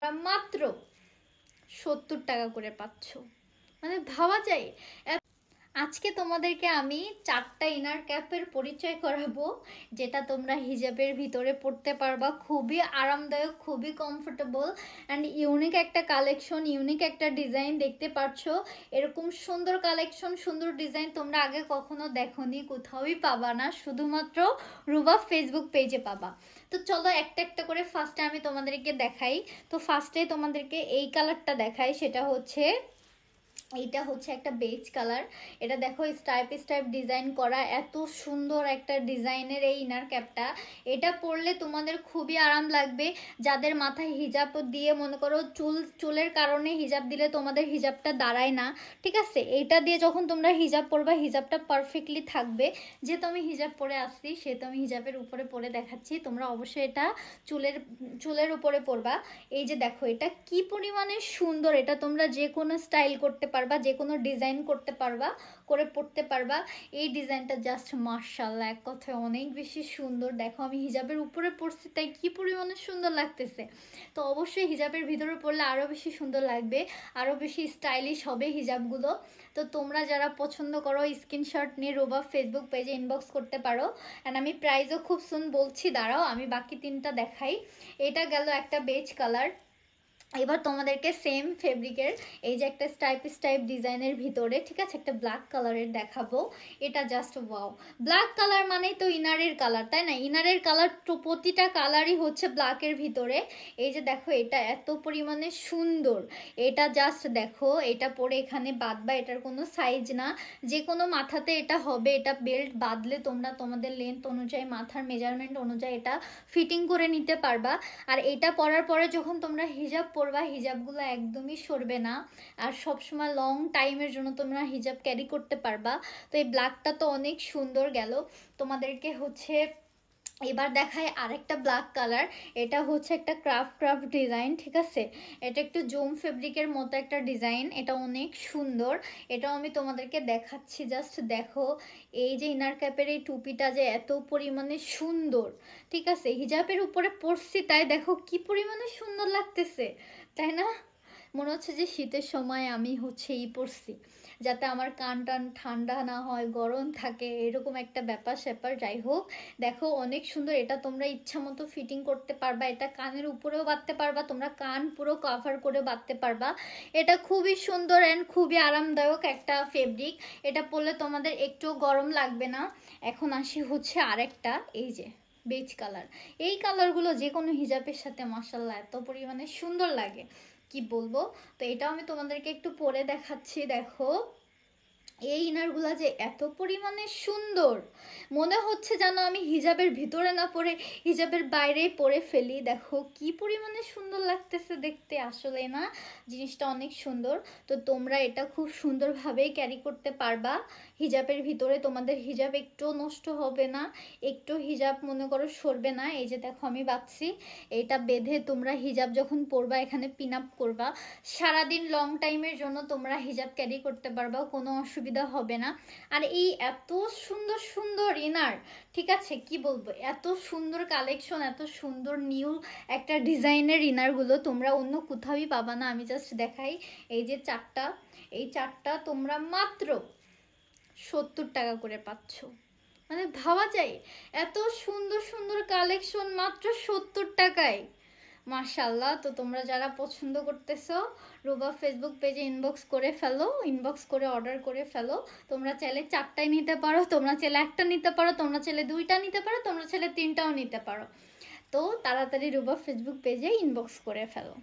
মাত্র 70 টাকা করে পাচ্ছ, মানে ভাবা যায়। আজকে তোমাদেরকে আমি 4টা ইনার ক্যাপের পরিচয় করাবো, যেটা তোমরা হিজাবের ভিতরে পড়তে পারবা। খুবই আরামদায়ক, খুবই কমফোর্টেবল অ্যান্ড ইউনিক একটা কালেকশন, ইউনিক একটা ডিজাইন। দেখতে পাচ্ছ এরকম সুন্দর কালেকশন, সুন্দর ডিজাইন তোমরা আগে কখনো দেখোনি, কোথাওই পাবা না, শুধুমাত্র রুবা ফেসবুক পেজে পাবা। তো চলো একটা একটা করে ফার্স্টে আমি তোমাদেরকে দেখাই। তো ফার্স্টে তোমাদেরকে এই কালারটা দেখাই, সেটা হচ্ছে এটা হচ্ছে একটা বেজ কালার। এটা দেখো স্টাইপ স্টাইপ ডিজাইন করা, এত সুন্দর একটা ডিজাইনের এই ইনার ক্যাপটা। এটা পরলে তোমাদের খুবই আরাম লাগবে। যাদের মাথায় হিজাব দিয়ে মনে করো চুলের কারণে হিজাব দিলে তোমাদের হিজাবটা দাঁড়ায় না, ঠিক আছে, এটা দিয়ে যখন তোমরা হিজাব পরবা হিজাবটা পারফেক্টলি থাকবে। যেহেতু আমি হিজাব পরে আসছি সেহেতু আমি হিজাবের উপরে পরে দেখাচ্ছি, তোমরা অবশ্যই এটা চুলের উপরে পরবা। এই যে দেখো এটা কি পরিমাণে সুন্দর, এটা তোমরা যে কোনো স্টাইল করতে পারবা, যে কোনো ডিজাইন করতে পারবা, করে পড়তে পারবা। এই ডিজাইনটা জাস্ট মাশাআল্লাহ, এক কথায় অনেক বেশি সুন্দর। দেখো আমি হিজাবের উপরে পরছি তাই কি পরিমাণে সুন্দর লাগতেছে। তো অবশ্যই হিজাবের ভিতরে পরলে আরও বেশি সুন্দর লাগবে, আরও বেশি স্টাইলিশ হবে হিজাবগুলো। তো তোমরা যারা পছন্দ করো স্ক্রিনশট নিয়ে রুবা ফেসবুক পেজে ইনবক্স করতে পারো। অ্যান্ড আমি প্রাইসও খুব সুন বলছি, দাঁড়াও আমি বাকি 3টা দেখাই। এটা গেল একটা বেজ কালার। এবার তোমাদেরকে সেম ফেব্রিকের এই যে একটা স্টাইপ ডিজাইনের ভিতরে, ঠিক আছে, একটা ব্ল্যাক কালারের দেখাবো। এটা জাস্ট ওয়াও, ব্ল্যাক কালার মানেই তো ইনারের কালার, তাই না? ইনারের কালার তো প্রতিটা কালারই হচ্ছে ব্ল্যাকের ভিতরে। এই যে দেখো এটা এত পরিমাণে সুন্দর, এটা জাস্ট দেখো, এটা পরে এখানে বাঁধবা, এটার কোনো সাইজ না, যে কোনো মাথাতে এটা হবে। এটা বেল্ট বাঁধলে তোমরা তোমাদের লেন্থ অনুযায়ী, মাথার মেজারমেন্ট অনুযায়ী এটা ফিটিং করে নিতে পারবা। আর এটা পরার পরে যখন তোমরা হিজাব পরবা হিজাবগুলো একদমই সরবে না, আর সবসময় লং টাইমের জন্য তোমরা হিজাব ক্যারি করতে পারবা। তো এই ব্ল্যাকটা তো অনেক সুন্দর গেল। তোমাদেরকে হচ্ছে এবার দেখায় আরেকটা ব্ল্যাক কালার। এটা হচ্ছে একটা ক্রাফট ডিজাইন, ঠিক আছে, এটা একটু জোম ফেব্রিকের মতো একটা ডিজাইন, এটা অনেক সুন্দর। এটাও আমি তোমাদেরকে দেখাচ্ছি, জাস্ট দেখো। এই যে ইনার ক্যাপের এই টুপিটা যে এত পরিমাণে সুন্দর, ঠিক আছে, হিজাবের উপরে পরছি তাই দেখো কি পরিমাণে সুন্দর লাগতেছে, তাই না? মনে হচ্ছে যে শীতের সময় আমি হচ্ছে পরছি, যাতে আমার কান টান ঠান্ডা না হয়, গরম থাকে, এরকম একটা ব্যাপার স্যাপার। যাই হোক, দেখো অনেক সুন্দর। এটা তোমরা ইচ্ছা মতো ফিটিং করতে পারবা, এটা কানের উপরেও বাঁধতে পারবা, তোমরা কান পুরো কভার করে বাঁধতে পারবা। এটা খুবই সুন্দর অ্যান্ড খুবই আরামদায়ক একটা ফেব্রিক। এটা পরলে তোমাদের একটু গরম লাগবে না। এখন আসি হচ্ছে আরেকটা, এই যে বেজ কালার। এই কালারগুলো যে কোনো হিজাবের সাথে মাশাআল্লাহ এত পরিমাণে সুন্দর লাগে, কি বলবো। তো এটাও আমি তোমাদেরকে একটু পরে দেখাচ্ছি। দেখো এই ইনারগুলা যে এত পরিমাণে সুন্দর, মনে হচ্ছে যেন আমি হিজাবের ভিতরে না পরে হিজাবের বাইরেই পরে ফেলি। দেখো কি পরিমাণে সুন্দর লাগতেছে দেখতে, আসলে না জিনিসটা অনেক সুন্দর। তো তোমরা এটা খুব সুন্দরভাবেই ক্যারি করতে পারবা হিজাবের ভিতরে, তোমাদের হিজাব একটু নষ্ট হবে না, একটু হিজাব মনে করো সরবে না। এই যে দেখো আমি বাঁধছি, এটা বেঁধে তোমরা হিজাব যখন পরবা এখানে পিন আপ করবা, সারাদিন লং টাইমের জন্য তোমরা হিজাব ক্যারি করতে পারবা, কোনো অসুবিধা হবে না। আর এই এত সুন্দর সুন্দর ইনার, ঠিক আছে, কি বলবো, এত সুন্দর কালেকশন, এত সুন্দর নিউ একটা ডিজাইনের ইনারগুলো তোমরা অন্য কোথাওই পাবা না। আমি জাস্ট দেখাই, এই যে 4টা, এই 4টা তোমরা মাত্র 70 টাকা করে পাচ্ছ, মানে ভাবা যায় এত সুন্দর সুন্দর কালেকশন মাত্র 70 টাকায়। মাশাআল্লাহ। তো তোমরা যারা পছন্দ করতেছো রুবা ফেসবুক পেজে ইনবক্স করে ফেলো, ইনবক্স করে অর্ডার করে ফেলো। তোমরা চাইলে 4টাই নিতে পারো, তোমরা চাইলে একটা নিতে পারো, তোমরা চাইলে 2টা নিতে পারো, তোমরা চাইলে 3টাও নিতে পারো। তো তাড়াতাড়ি রুবা ফেসবুক পেজে ইনবক্স করে ফেলো।